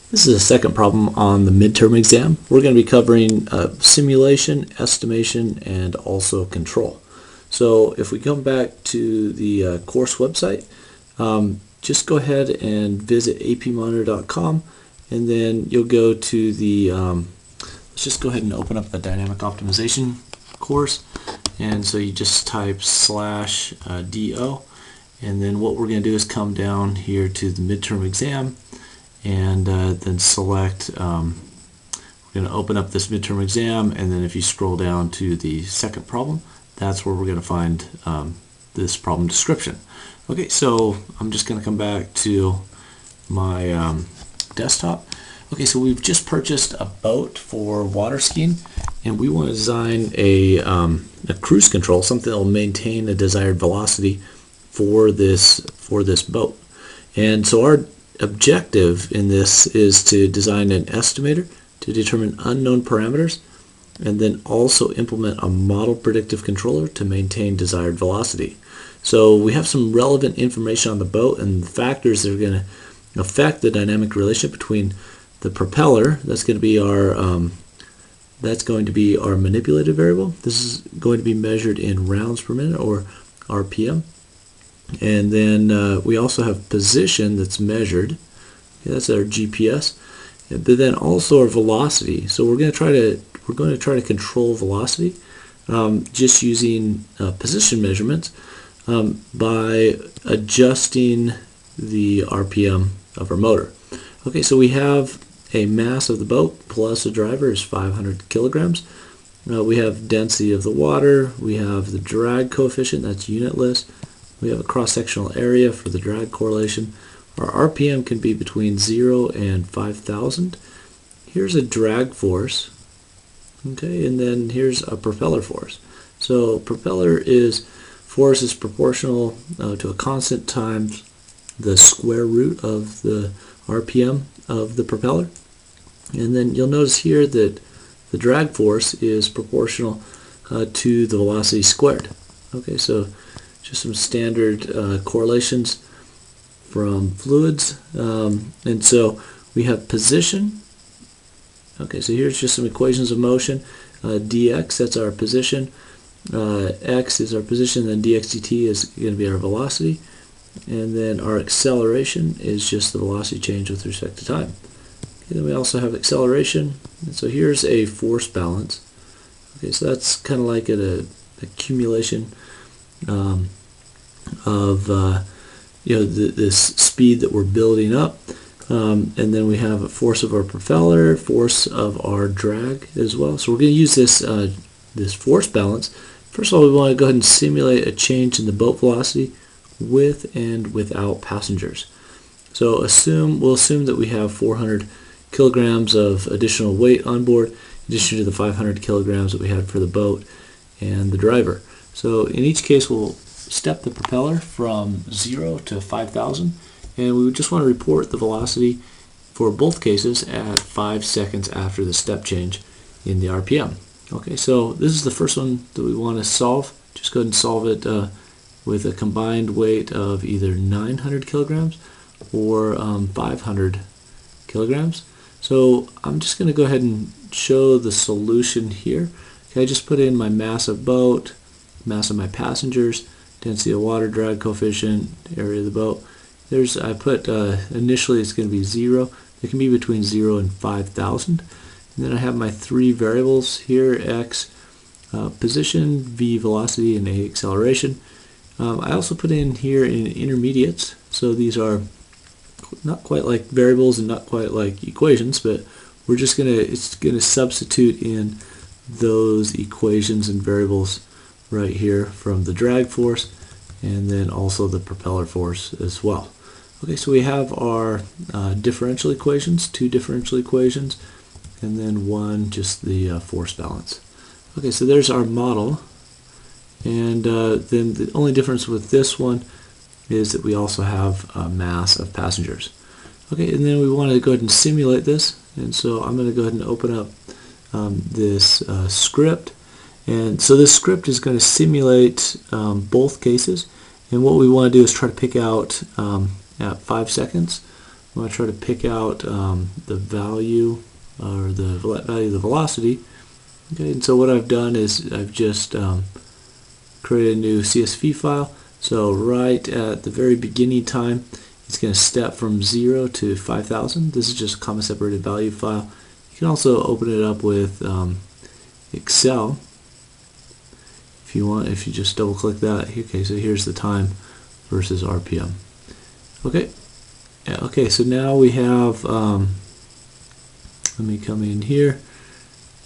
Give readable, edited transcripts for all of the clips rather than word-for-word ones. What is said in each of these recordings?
This is the second problem on the midterm exam. We're going to be covering simulation, estimation, and also control. So if we come back to the course website, just go ahead and visit APMonitor.com, and then you'll go to the, let's just go ahead and open up the dynamic optimization course. And so you just type /do, and then what we're going to do is come down here to the midterm exam, and then select, we're going to open up this midterm exam, and then if you scroll down to the second problem, that's where we're going to find this problem description. Okay, so I'm just going to come back to my desktop. Okay, so we've just purchased a boat for water skiing, and we want to design a cruise control, something that will maintain a desired velocity for this boat. And so our objective in this is to design an estimator to determine unknown parameters, and then also implement a model predictive controller to maintain desired velocity. So we have some relevant information on the boat and the factors that are going to affect the dynamic relationship between the propeller. That's going to be our manipulated variable. This is going to be measured in rounds per minute, or RPM. And then we also have position that's measured. Okay, that's our GPS. But then also our velocity. So we're going to try to control velocity just using position measurements by adjusting the RPM of our motor. Okay, so we have a mass of the boat plus a driver is 500 kilograms. We have density of the water. We have the drag coefficient, that's unitless. We have a cross-sectional area for the drag correlation. Our RPM can be between 0 and 5,000. Here's a drag force, okay, and then here's a propeller force. So propeller force is proportional to a constant times the square root of the RPM of the propeller. And then you'll notice here that the drag force is proportional to the velocity squared. Okay, so just some standard correlations from fluids. And so we have position. Okay, so here's just some equations of motion. dx, that's our position. X is our position, then dx dt is going to be our velocity. And then our acceleration is just the velocity change with respect to time. Okay, then we also have acceleration. And so here's a force balance. Okay, so that's kind of like an accumulation of this speed that we're building up, and then we have a force of our propeller, force of our drag as well. So we're going to use this force balance. First of all, we want to go ahead and simulate a change in the boat velocity with and without passengers. So we'll assume that we have 400 kilograms of additional weight on board, in addition to the 500 kilograms that we had for the boat and the driver. So in each case, we'll step the propeller from 0 to 5,000, and we just want to report the velocity for both cases at 5 seconds after the step change in the RPM. Okay, so this is the first one that we want to solve. Just go ahead and solve it with a combined weight of either 900 kilograms or 500 kilograms. So I'm just going to go ahead and show the solution here. Okay, I just put in my mass of boat, mass of my passengers, density of water, drag coefficient, area of the boat. I put initially it's going to be 0. It can be between 0 and 5,000. And then I have my three variables here: x position, v velocity, and a acceleration. I also put in here in intermediates. So these are not quite like variables and not quite like equations, but it's gonna substitute in those equations and variables right here from the drag force, and then also the propeller force as well. Okay, so we have our differential equations, two differential equations, and then one just the force balance. Okay, so there's our model, and then the only difference with this one is that we also have a mass of passengers. Okay, and then we want to go ahead and simulate this, and so I'm going to go ahead and open up this script. And so this script is going to simulate both cases, and what we want to do is try to pick out at 5 seconds I want to try to pick out the value or the value of the velocity. Okay, and so what I've done is I've just created a new CSV file. So right at the very beginning time, it's going to step from 0 to 5,000. This is just a comma separated value file. You can also open it up with Excel if you want. If you just double click that, okay, so here's the time versus RPM. Okay, yeah, okay, so now we have, let me come in here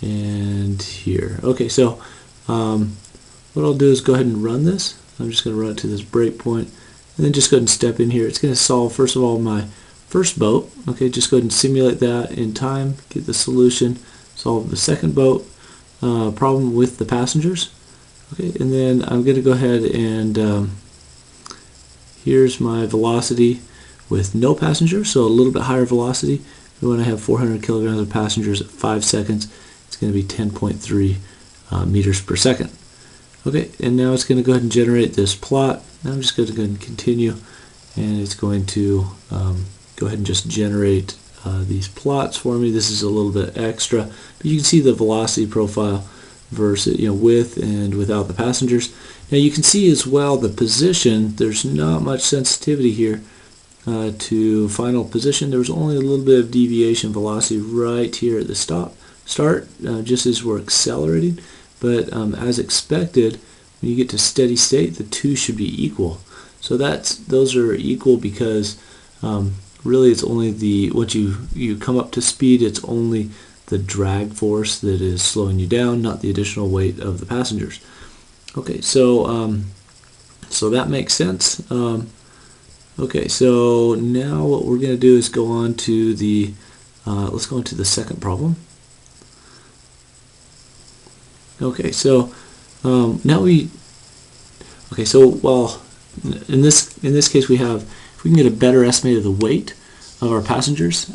and here. Okay, so what I'll do is go ahead and run this. I'm just going to run it to this breakpoint, and then just go ahead and step in here. It's going to solve, first of all, my first boat. Okay, just go ahead and simulate that in time, get the solution, solve the second boat problem with the passengers. Okay, and then I'm going to go ahead and here's my velocity with no passengers, so a little bit higher velocity. When I have 400 kilograms of passengers at 5 seconds, it's going to be 10.3 meters per second. Okay, and now it's going to go ahead and generate this plot. Now I'm just going to go ahead and continue, and it's going to go ahead and just generate these plots for me. This is a little bit extra, but you can see the velocity profile versus, with and without the passengers. Now you can see as well the position. There's not much sensitivity here to final position. There was only a little bit of deviation velocity right here at the start, just as we're accelerating. But as expected, when you get to steady state, the two should be equal. So those are equal because really it's only once you come up to speed, it's only the drag force that is slowing you down, not the additional weight of the passengers. Okay, so so that makes sense. Okay, so now what we're going to do is go on to the let's go into the second problem. Okay, so now well, in this case we have, if we can get a better estimate of the weight of our passengers,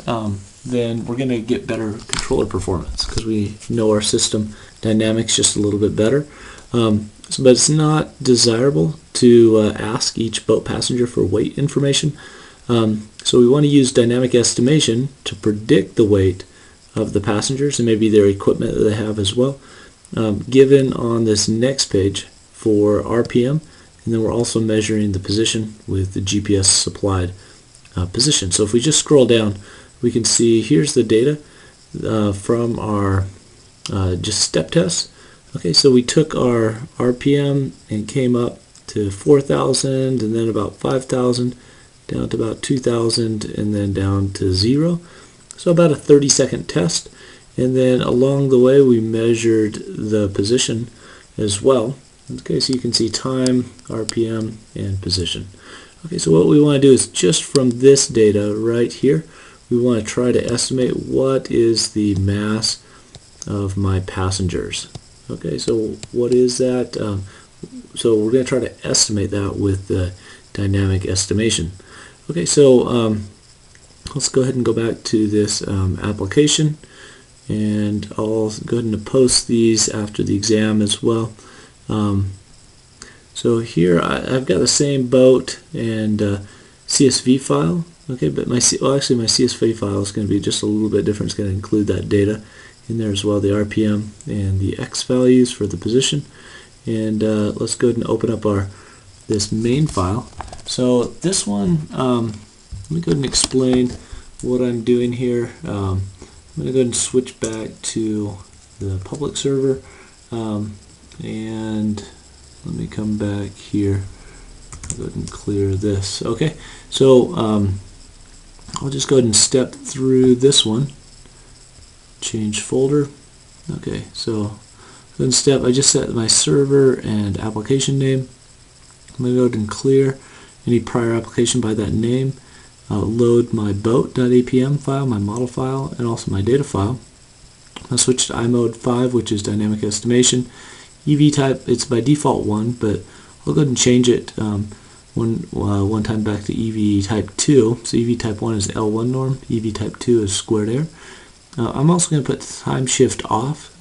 then we're going to get better controller performance because we know our system dynamics just a little bit better. But it's not desirable to ask each boat passenger for weight information. So we want to use dynamic estimation to predict the weight of the passengers and maybe their equipment that they have as well, given on this next page for RPM, and then we're also measuring the position with the GPS supplied position. So if we just scroll down, we can see here's the data from our just step tests. Okay, so we took our RPM and came up to 4,000, and then about 5,000, down to about 2,000, and then down to 0. So about a 30-second test. And then along the way we measured the position as well. Okay, so you can see time, RPM, and position. Okay, so what we want to do is just from this data right here, we want to try to estimate what is the mass of my passengers. Okay, so what is that? So we're going to try to estimate that with the dynamic estimation. Okay, so let's go ahead and go back to this application, and I'll go ahead and post these after the exam as well. So here I've got the same boat and CSV file. Okay, but my CSV file is going to be just a little bit different. It's going to include that data in there as well, the RPM and the X values for the position. And let's go ahead and open up this main file. So this one, let me go ahead and explain what I'm doing here. I'm going to go ahead and switch back to the public server, and let me come back here. I'll go ahead and clear this. Okay, so I'll just go ahead and step through this one. Change folder. Okay, so then I just set my server and application name. I'm going to go ahead and clear any prior application by that name. Load my boat.apm file, my model file, and also my data file. I'll switch to iMode 5, which is dynamic estimation. EV type, it's by default 1, but I'll go ahead and change it one time back to EV type 2. So EV type 1 is L1 norm, EV type 2 is squared error. I'm also going to put time shift off.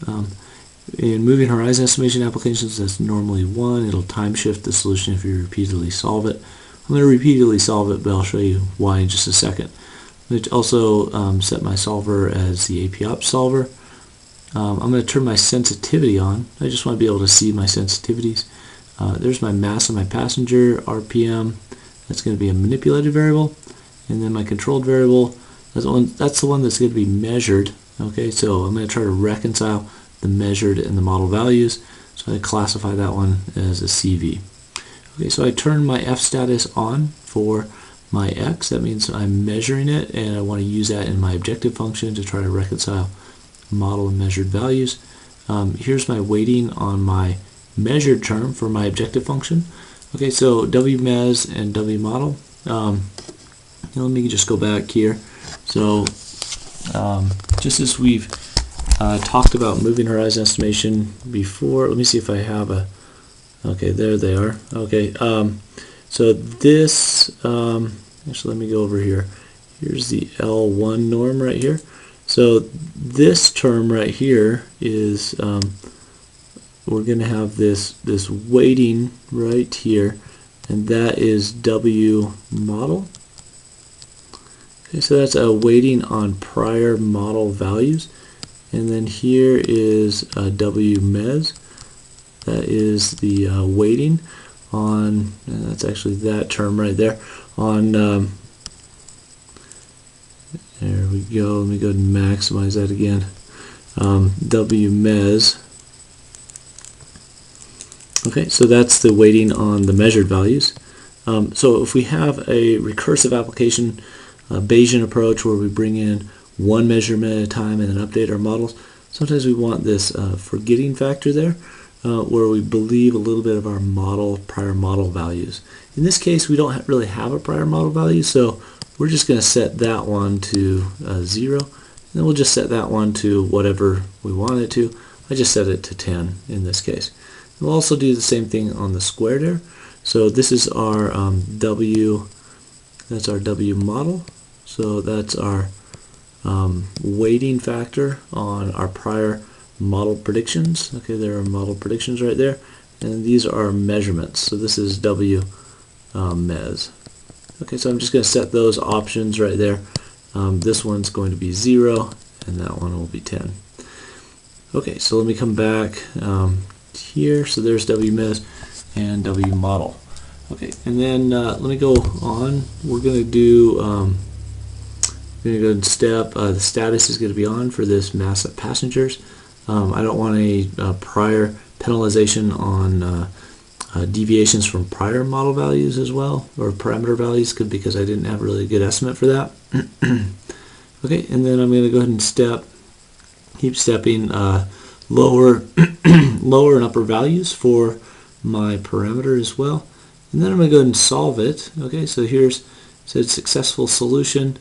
In moving horizon estimation applications, that's normally 1. It'll time shift the solution if you repeatedly solve it. I'm going to repeatedly solve it, but I'll show you why in just a second. going to also set my solver as the APOP solver. I'm going to turn my sensitivity on. I just want to be able to see my sensitivities. There's my mass of my passenger, RPM. That's going to be a manipulated variable. And then my controlled variable, that's the one that's going to be measured. Okay, so I'm going to try to reconcile the measured and the model values. So I classify that one as a CV. Okay, so I turn my F status on for my X. That means I'm measuring it, and I want to use that in my objective function to try to reconcile model and measured values. Here's my weighting on my measured term for my objective function. Okay, so WMES and WModel. Let me just go back here. So just as we've talked about moving horizon estimation before, let me see if I have a, okay, there they are. Okay, so this, actually let me go over here. Here's the L1 norm right here. So this term right here is, we're going to have this weighting right here, and that is W model. Okay, so that's a weighting on prior model values, and then here is W mes. That is the weighting on, and that's actually that term right there, on, there we go, let me go and maximize that again, W mes. Okay, so that's the weighting on the measured values. So if we have a recursive application, a Bayesian approach where we bring in one measurement at a time and then update our models, sometimes we want this forgetting factor there, where we believe a little bit of our prior model values. In this case, we don't really have a prior model value, so we're just going to set that one to 0, and then we'll just set that one to whatever we want it to. I just set it to 10 in this case. We'll also do the same thing on the squared error. So this is our W, that's our W model. So that's our weighting factor on our prior model predictions. Okay, there are model predictions right there. And these are our measurements. So this is W mes. Okay, so I'm just going to set those options right there. This one's going to be 0, and that one will be 10. Okay, so let me come back here. So there's WMES and WModel. Okay, and then let me go on. We're going to do, we're going to go in step, the status is going to be on for this mass of passengers. I don't want any prior penalization on deviations from prior model values as well, or parameter values, because I didn't have a really good estimate for that. Okay, and then I'm going to go ahead and keep stepping lower lower and upper values for my parameter as well, and then I'm going to go ahead and solve it. Okay, so here's said successful solution,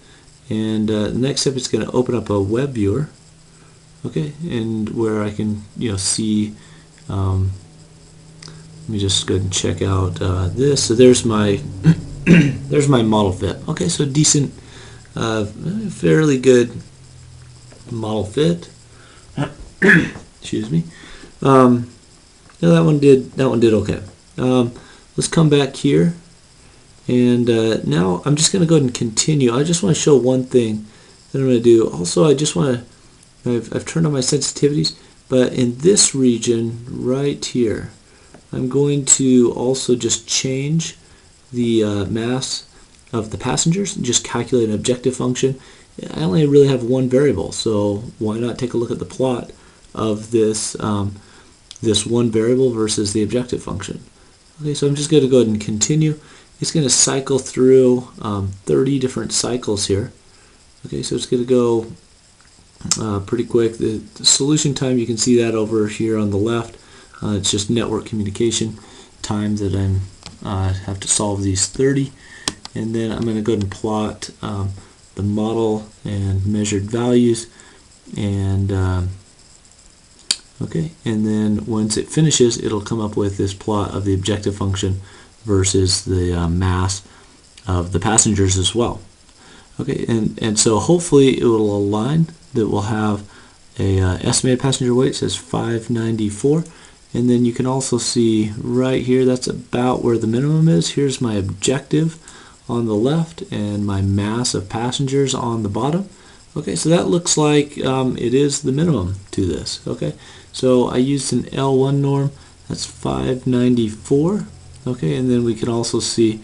and the next step is going to open up a web viewer. Okay, and where I can see. Let me just go ahead and check out this. So there's my there's my model fit. Okay, so decent, fairly good model fit. Excuse me. That one did okay. Let's come back here, and now I'm just going to go ahead and continue. I just want to show one thing that I'm going to do. Also, I just want to, I've turned on my sensitivities, but in this region right here, I'm going to also just change the mass of the passengers and just calculate an objective function. I only really have one variable, so why not take a look at the plot of this this one variable versus the objective function. Okay, so I'm just going to go ahead and continue. It's going to cycle through 30 different cycles here. Okay, so it's going to go pretty quick. The solution time, you can see that over here on the left. It's just network communication time that I have to solve these 30, and then I'm going to go ahead and plot the model and measured values, and okay, and then once it finishes, it'll come up with this plot of the objective function versus the mass of the passengers as well. Okay, and so hopefully it will align that we'll have a estimated passenger weight says 594. And then you can also see right here, that's about where the minimum is. Here's my objective on the left and my mass of passengers on the bottom. Okay, so that looks like it is the minimum to this. Okay, so I used an L1 norm, that's 594. Okay, and then we can also see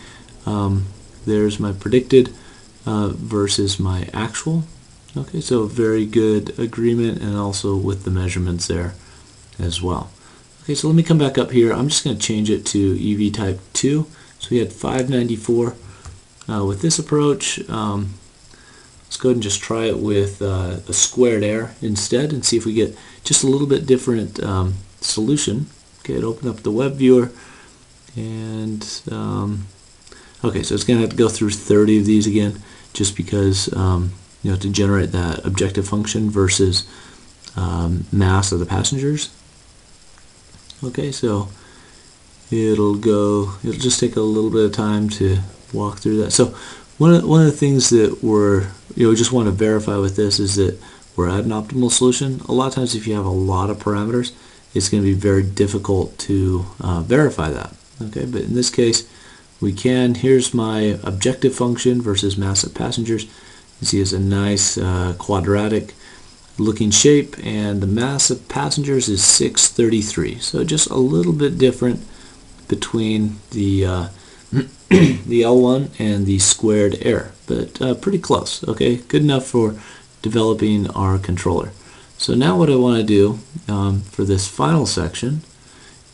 there's my predicted versus my actual. Okay, so very good agreement, and also with the measurements there as well. Okay, so let me come back up here. I'm just going to change it to EV type 2. So we had 594 with this approach. Let's go ahead and just try it with a squared error instead and see if we get just a little bit different solution. Okay, open up the web viewer, and okay, so it's going to have to go through 30 of these again, just because you know, to generate that objective function versus mass of the passengers. Okay, so it'll just take a little bit of time to walk through that. So one of the things that we just want to verify with this is that we're at an optimal solution. A lot of times if you have a lot of parameters, it's going to be very difficult to verify that. Okay, but in this case we can. Here's my objective function versus mass of passengers. You see it's a nice quadratic looking shape, and the mass of passengers is 633. So just a little bit different between the the L1 and the squared error, but pretty close. Okay, good enough for developing our controller. So now what I want to do for this final section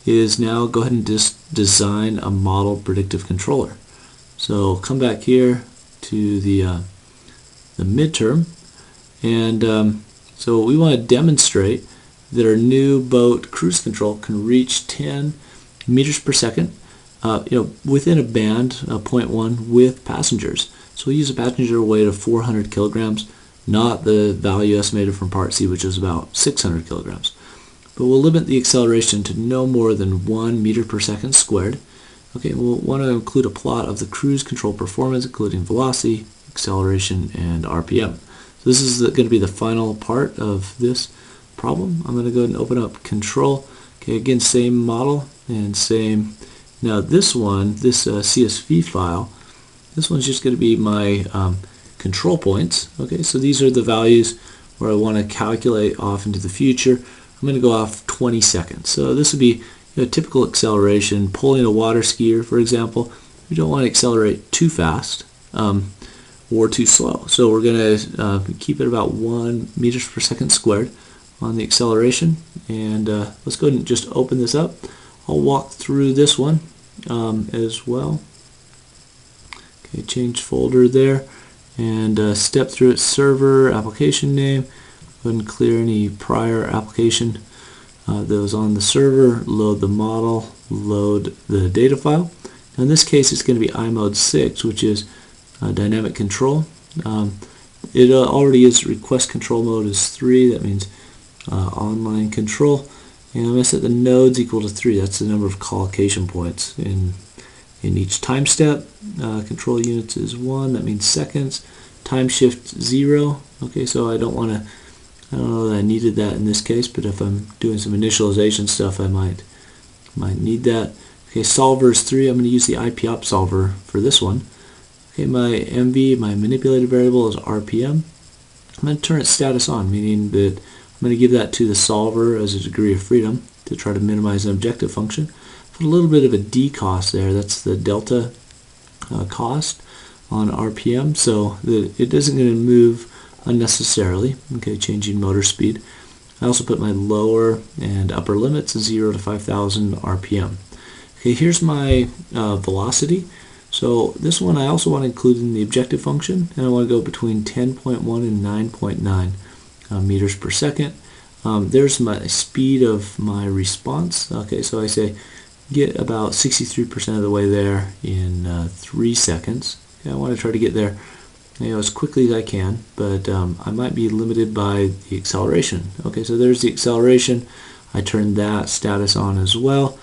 is now go ahead and just design a model predictive controller. So come back here to the midterm, and so we want to demonstrate that our new boat cruise control can reach 10 meters per second, within a band 0.1 with passengers. So we use a passenger weight of 400 kilograms, not the value estimated from Part C, which is about 600 kilograms. But we'll limit the acceleration to no more than 1 meter per second squared. Okay, we'll want to include a plot of the cruise control performance, including velocity, acceleration, and RPM. So this is going to be the final part of this problem. I'm going to go ahead and open up control. Okay, again, same model and same. Now this one, this CSV file, this one's just going to be my control points. Okay, so these are the values where I want to calculate off into the future. I'm going to go off 20 seconds. So this would be a typical acceleration. Pulling a water skier, for example, we don't want to accelerate too fast or too slow. So we're going to keep it about 1 meters per second squared on the acceleration. And let's go ahead and just open this up. I'll walk through this one as well. Okay, change folder there, and step through its server application name. Go ahead and clear any prior application that was on the server. Load the model. Load the data file. Now in this case, it's going to be iMode 6, which is dynamic control. It already is request control mode is 3. That means online control. And I'm going to set the nodes equal to 3. That's the number of collocation points in each time step. Control units is 1. That means seconds. Time shift 0. Okay, so I don't know that I needed that in this case, but if I'm doing some initialization stuff, I might need that. Okay, solver is 3. I'm going to use the IPOP solver for this one. Okay, my MV, my manipulated variable, is RPM. I'm going to turn its status on, meaning that I'm going to give that to the solver as a degree of freedom to try to minimize an objective function. Put a little bit of a D cost there. That's the delta cost on RPM, so that it isn't going to move unnecessarily. Okay, changing motor speed. I also put my lower and upper limits 0 to 5,000 RPM. Okay, here's my velocity. So this one I also want to include in the objective function, and I want to go between 10.1 and 9.9 meters per second. There's my speed of my response. Okay, so I say get about 63% of the way there in 3 seconds. Okay, I want to try to get there as quickly as I can, but I might be limited by the acceleration. Okay, so there's the acceleration. I turn that status on as well,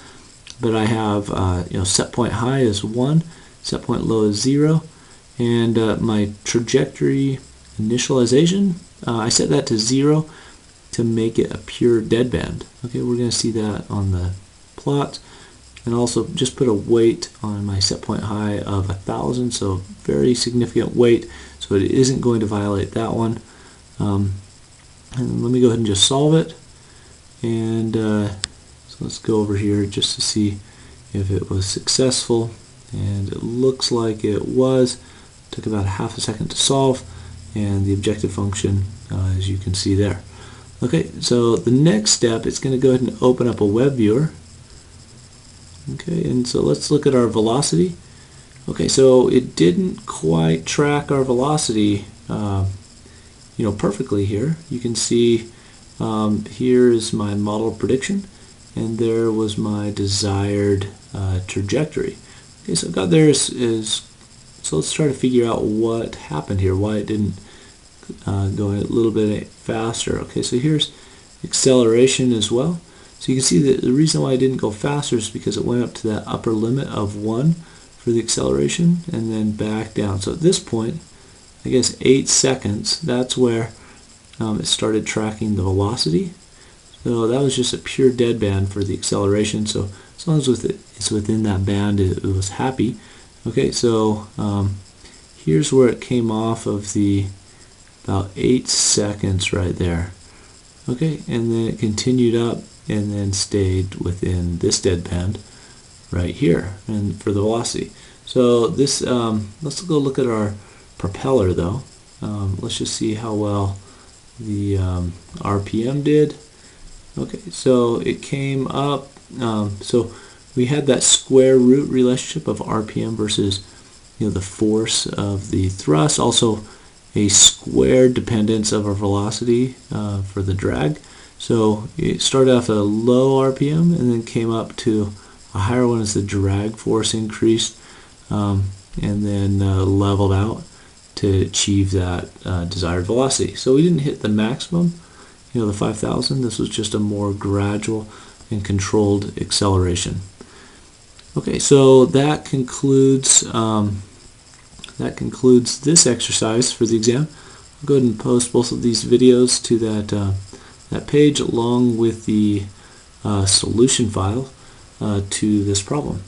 but I have set point high is 1, set point low is 0, and my trajectory initialization, I set that to 0 to make it a pure deadband. Okay, we're going to see that on the plot. and also just put a weight on my set point high of 1,000, so very significant weight, so it isn't going to violate that one. And let me go ahead and just solve it, and so let's go over here just to see if it was successful, and it looks like it was. It took about half a second to solve, and the objective function, as you can see there. Okay, so the next step, it's going to go ahead and open up a web viewer. Okay, and so let's look at our velocity. Okay, so it didn't quite track our velocity perfectly here. You can see here is my model prediction, and there was my desired trajectory. Okay, so got there so let's try to figure out what happened here, why it didn't go a little bit faster. Okay, so here's acceleration as well. So you can see that the reason why it didn't go faster is because it went up to that upper limit of 1 for the acceleration and then back down. So at this point, I guess 8 seconds, that's where it started tracking the velocity. So that was just a pure deadband for the acceleration. So as long as it's within that band, it was happy. Okay, so here's where it came off of the about 8 seconds right there. Okay, and then it continued up and then stayed within this deadband right here, and for the velocity. So this, let's go look at our propeller though. Let's just see how well the RPM did. Okay, so it came up, so we had that square root relationship of RPM versus the force of the thrust, also a square dependence of our velocity for the drag. So it started off at a low RPM and then came up to a higher one as the drag force increased, and then leveled out to achieve that desired velocity. So we didn't hit the maximum, the 5,000. This was just a more gradual and controlled acceleration. Okay, so that concludes this exercise for the exam. I'll go ahead and post both of these videos to that page along with the solution file to this problem.